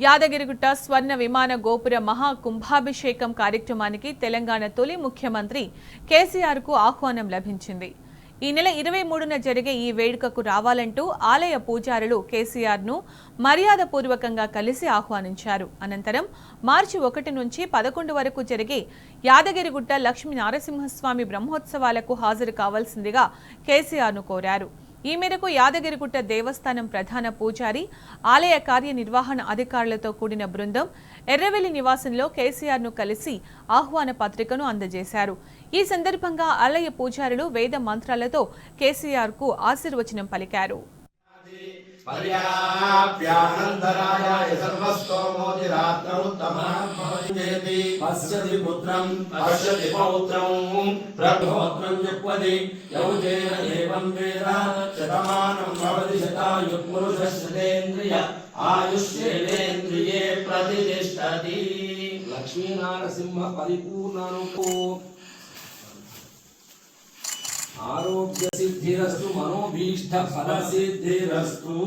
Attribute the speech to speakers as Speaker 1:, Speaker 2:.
Speaker 1: యాదగిరిగుట్ట స్వర్ణ విమాన గోపుర మహా కుంభాభిషేకం కార్యక్రమానికి తెలంగాణ తొలి ముఖ్యమంత్రి కేసీఆర్ కు ఆహ్వానం లభించింది. ఈ నెల 23న జరిగే ఈ వేడుకకు రావాలంటూ ఆలయ పూజారులు కేసీఆర్ ను మర్యాదపూర్వకంగా కలిసి ఆహ్వానించారు. అనంతరం మార్చి 1 నుంచి 11 వరకు జరిగే యాదగిరిగుట్ట లక్ష్మీ నరసింహస్వామి బ్రహ్మోత్సవాలకు హాజరు కావాల్సిందిగా కేసీఆర్ ను కోరారు. ఈ మేరకు యాదగిరిగుట్ట దేవస్థానం ప్రధాన పూజారి, ఆలయ కార్యనిర్వహణ అధికారులతో కూడిన బృందం ఎర్రవెల్లి నివాసంలో కేసీఆర్ ను కలిసి ఆహ్వాన పత్రికను అందజేశారు. ఈ సందర్భంగా ఆలయ పూజారులు వేద మంత్రాలతో కేసీఆర్ కు ఆశీర్వచనం పలికారు.
Speaker 2: पर्याप्यानन्दरायाय सर्वस्तोमोतिरात्रमुत्तमः पश्यति पुत्रं पश्यति पौत्रं प्रभोत्रं जुह्वति यौजेन एवं वेद शतमानं भवति शतायुः पुरुषस्येन्द्रिय आयुष्येन्द्रिये प्रतिष्ठति लक्ष्मीनारसिंह परिपूर्णरूपो आरोग्य सिद्धिरस्तु मनोभीष्ट फल सिद्धिरस्तु।